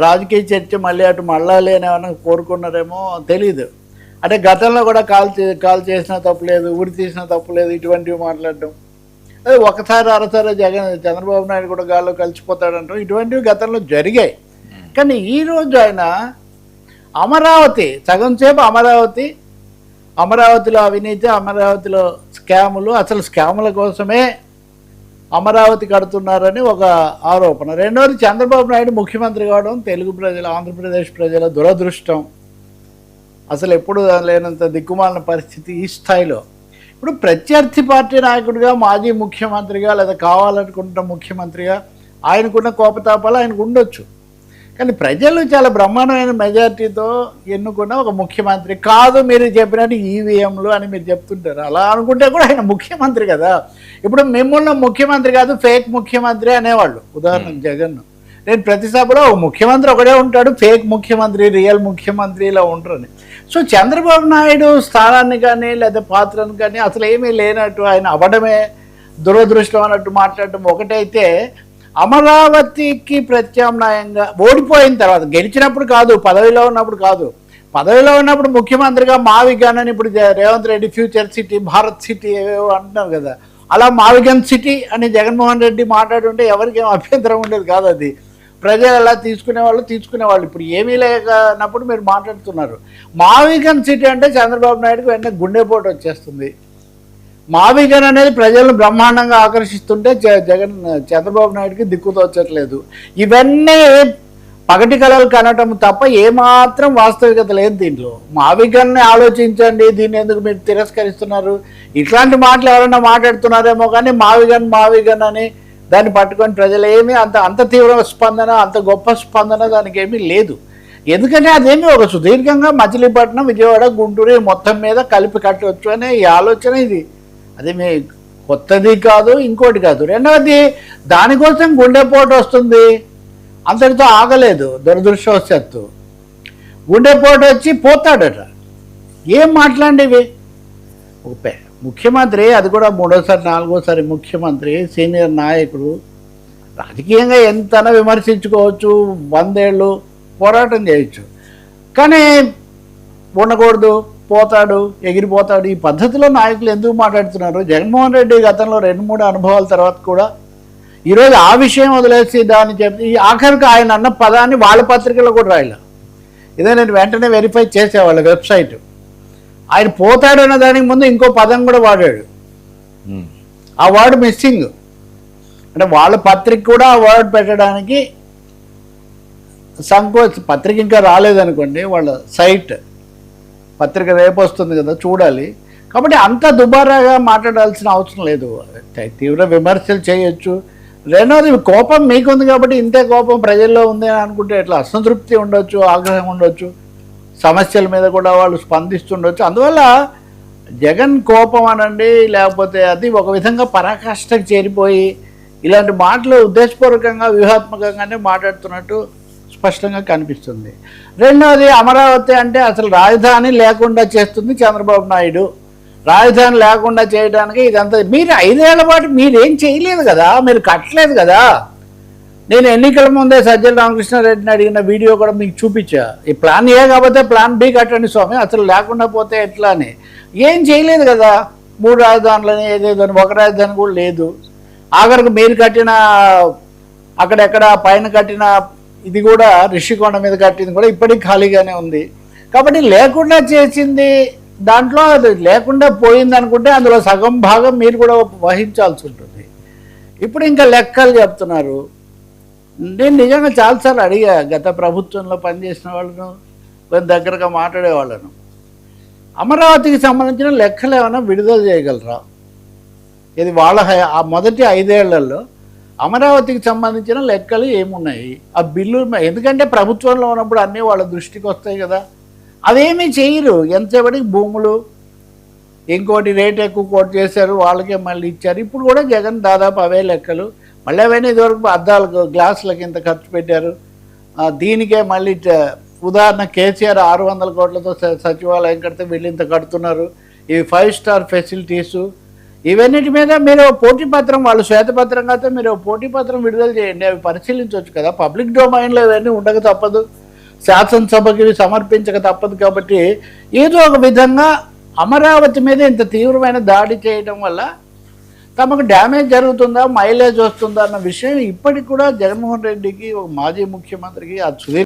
రాజకీయ చర్చ మళ్ళీ అటు మళ్ళాలి అని ఏమైనా కోరుకున్నారేమో తెలీదు. అంటే గతంలో కూడా కాల్ చేసినా తప్పులేదు, ఉరి తీసినా తప్పులేదు, ఇటువంటివి మాట్లాడటం. అదే ఒకసారి అరసారి చంద్రబాబు నాయుడు కూడా గాల్లో కలిసిపోతాడంటాం. ఇటువంటివి గతంలో జరిగాయి. కానీ ఈరోజు ఆయన అమరావతి సగం సేపు అమరావతిలో అవినీతి, అమరావతిలో స్కాములు, అసలు స్కాముల కోసమే అమరావతి కడుతున్నారని ఒక ఆరోపణ. రెండవది చంద్రబాబు నాయుడు ముఖ్యమంత్రి కావడం తెలుగు ప్రజలు, ఆంధ్రప్రదేశ్ ప్రజల దురదృష్టం. అసలు ఎప్పుడు లేనంత దిక్కుమాలిన పరిస్థితి ఈ స్థాయిలో. ఇప్పుడు ప్రత్యర్థి పార్టీ నాయకుడిగా, మాజీ ముఖ్యమంత్రిగా, లేదా కావాలనుకుంటున్న ముఖ్యమంత్రిగా ఆయనకున్న కోపతాపాలు ఆయనకు ఉండొచ్చు. కానీ ప్రజలు చాలా బ్రహ్మాండమైన మెజారిటీతో ఎన్నుకున్న ఒక ముఖ్యమంత్రి కాదు. మీరు చెప్పినట్టు ఈవీఎంలు అని మీరు చెప్తుంటారు. అలా అనుకుంటే కూడా ఆయన ముఖ్యమంత్రి కదా. ఇప్పుడు మిమ్మల్ని ముఖ్యమంత్రి కాదు, ఫేక్ ముఖ్యమంత్రి అనేవాళ్ళు. ఉదాహరణకు జగన్. నేను ప్రతి సభలో ఒక ముఖ్యమంత్రి ఒకడే ఉంటాడు, ఫేక్ ముఖ్యమంత్రి, రియల్ ముఖ్యమంత్రి ఇలా ఉంటారని. సో చంద్రబాబు నాయుడు స్థానాన్ని కానీ లేదా పాత్రను కానీ అసలు ఏమీ లేనట్టు ఆయన అవ్వడమే దురదృష్టం అన్నట్టు మాట్లాడటం ఒకటైతే, అమరావతికి ప్రత్యామ్నాయంగా ఓడిపోయిన తర్వాత, గెలిచినప్పుడు కాదు, పదవిలో ఉన్నప్పుడు కాదు, పదవిలో ఉన్నప్పుడు ముఖ్యమంత్రిగా మావిగన్ అని ఇప్పుడు Revanth Reddy future city, Bharat city ఏవేవో అంటున్నారు కదా, అలా మావిగన్ సిటీ అని జగన్మోహన్ రెడ్డి మాట్లాడుంటే ఎవరికి ఏం అభ్యంతరం ఉండేది కాదు. అది ప్రజలు ఎలా తీసుకునేవాళ్ళు. ఇప్పుడు ఏమీ లేనప్పుడు మీరు మాట్లాడుతున్నారు. మావిగన్ సిటీ అంటే చంద్రబాబు నాయుడుకి వెంటనే గుండెపోటు వచ్చేస్తుంది. మావిగన్ అనేది ప్రజలను బ్రహ్మాండంగా ఆకర్షిస్తుంటే చంద్రబాబు నాయుడుకి దిక్కుతోచట్లేదు. ఇవన్నీ పగటి కళలు కనటం తప్ప ఏమాత్రం వాస్తవికత లేదు దీంట్లో. మావిగన్ని ఆలోచించండి, దీన్ని ఎందుకు మీరు తిరస్కరిస్తున్నారు, ఇట్లాంటి మాటలు ఎవరైనా మాట్లాడుతున్నారేమో కానీ మావిగన్ అని దాన్ని పట్టుకొని ప్రజలేమీ అంత తీవ్ర స్పందన, అంత గొప్ప స్పందన దానికి ఏమీ లేదు. ఎందుకంటే అదేమీ ఒక సుదీర్ఘంగా మచిలీపట్నం, విజయవాడ, గుంటూరు మొత్తం మీద కలిపి కట్టవచ్చు అనే ఈ ఆలోచన ఇది. అది మీ కొత్తది కాదు, ఇంకోటి కాదు. రెండవది దానికోసం గుండెపోటు వస్తుంది, అంతటితో ఆగలేదు. దురదృష్టవశాత్తు గుండెపోటు వచ్చి పోతాడట. ఏం మాట్లాడేవి? ఒక ముఖ్యమంత్రి, అది కూడా మూడోసారి నాలుగోసారి ముఖ్యమంత్రి, సీనియర్ నాయకుడు, రాజకీయంగా ఎంతైనా విమర్శించుకోవచ్చు, 100 ఏళ్ళు పోరాటం చేయొచ్చు. కానీ ఉండకూడదు, పోతాడు, ఎగిరిపోతాడు, ఈ పద్ధతిలో నాయకులు ఎందుకు మాట్లాడుతున్నారు? జగన్మోహన్ రెడ్డి గతంలో 2-3 అనుభవాల తర్వాత కూడా ఈరోజు ఆ విషయం వదిలేసి దాన్ని చెప్పి ఆఖరికి ఆయన అన్న పదాన్ని వాళ్ళ పత్రికలో కూడా రాయలే. ఇదే నేను వెంటనే వెరిఫై చేసేవాళ్ళ వెబ్సైట్. ఆయన పోతాడన్న దానికి ముందు ఇంకో పదం కూడా వాడాడు. ఆ వర్డ్ మిస్సింగ్. అంటే వాళ్ళ పత్రిక కూడా ఆ వర్డ్ పెట్టడానికి పత్రిక ఇంకా రాలేదనుకోండి, వాళ్ళ సైట్ పత్రిక రేపు వస్తుంది కదా, చూడాలి. కాబట్టి అంత దుబారాగా మాట్లాడాల్సిన అవసరం లేదు. తీవ్ర విమర్శలు చేయొచ్చు. రెండవది కోపం మీకుంది కాబట్టి, ఇంతే కోపం ప్రజల్లో ఉంది అని అనుకుంటే ఎట్లా? అసంతృప్తి ఉండొచ్చు, ఆగ్రహం ఉండొచ్చు, సమస్యల మీద కూడా వాళ్ళు స్పందిస్తుండొచ్చు. అందువల్ల జగన్ కోపం అనండి, లేకపోతే అది ఒక విధంగా పరాకాష్ఠకు చేరిపోయి ఇలాంటి మాటలు ఉద్దేశపూర్వకంగా వ్యూహాత్మకంగానే మాట్లాడుతున్నట్టు స్పష్టంగా కనిపిస్తుంది. రెండవది అమరావతి అంటే అసలు రాజధాని లేకుండా చేస్తుంది చంద్రబాబు నాయుడు. రాజధాని లేకుండా చేయడానికి ఇదంతా మీరు 5 ఏళ్ల పాటు మీరేం చేయలేదు కదా, మీరు కట్టలేదు కదా. నేను ఎన్నికల ముందే సజ్జల రామకృష్ణారెడ్డిని అడిగిన వీడియో కూడా మీకు చూపించా. ఈ ప్లాన్ ఏ కాకపోతే ప్లాన్ బి కట్టండి స్వామి, అసలు లేకుండా పోతే ఎట్లా అని. ఏం చేయలేదు కదా. 3 రాజధానులని ఏదేదో, ఒక రాజధాని కూడా లేదు. ఆఖరికి మీరు కట్టిన అక్కడెక్కడ పైన కట్టిన ఇది కూడా రిషికొండ మీద కట్టింది కూడా ఇప్పటికి ఖాళీగానే ఉంది. కాబట్టి లేకుండా చేసింది దాంట్లో అది లేకుండా పోయింది అనుకుంటే అందులో సగం భాగం మీరు కూడా వహించాల్సి ఉంటుంది. ఇప్పుడు ఇంకా లెక్కలు చెప్తున్నారు. నేను నిజంగా చాలాసార్లు అడిగా, గత ప్రభుత్వంలో పనిచేసిన వాళ్ళను, కొంచెం దగ్గరగా మాట్లాడే వాళ్ళను, అమరావతికి సంబంధించిన లెక్కలు ఏమైనా విడుదల చేయగలరా? ఇది వాళ్ళ ఆ మొదటి 5 ఏళ్లలో అమరావతికి సంబంధించిన లెక్కలు ఏమున్నాయి? ఆ బిల్లు ఎందుకంటే ప్రభుత్వంలో ఉన్నప్పుడు అన్నీ వాళ్ళ దృష్టికి వస్తాయి కదా. అదేమీ చేయరు. ఎంతసేపటికి భూములు, ఇంకోటి రేట్ ఎక్కువ కోట్ చేశారు, వాళ్ళకే మళ్ళీ ఇచ్చారు. ఇప్పుడు కూడా జగన్ దాదాపు అవే లెక్కలు. మళ్ళీ అవన్నీ ఇదివరకు అద్దాలకు, గ్లాసులకి ఇంత ఖర్చు పెట్టారు, దీనికే మళ్ళీ ఉదాహరణ కేసీఆర్ 600 కోట్లతో సచివాలయం కడితే వీళ్ళు ఇంత కడుతున్నారు. ఇవి 5 స్టార్ ఫెసిలిటీసు, ఇవన్నిటి మీద మీరు పోటీ పత్రం, వాళ్ళు శ్వేతపత్రం కాకపోతే మీరు పోటీ పత్రం విడుదల చేయండి, అవి పరిశీలించవచ్చు కదా. పబ్లిక్ డొమైన్లో ఇవన్నీ ఉండక తప్పదు, శాసనసభకి ఇవి సమర్పించక తప్పదు. కాబట్టి ఏదో ఒక విధంగా అమరావతి మీద ఇంత తీవ్రమైన దాడి చేయడం వల్ల తమకు డ్యామేజ్ జరుగుతుందా, మైలేజ్ వస్తుందా అన్న విషయం ఇప్పటికి కూడా జగన్మోహన్ రెడ్డికి, ఒక మాజీ ముఖ్యమంత్రికి, ఆ సుదీర్ఘ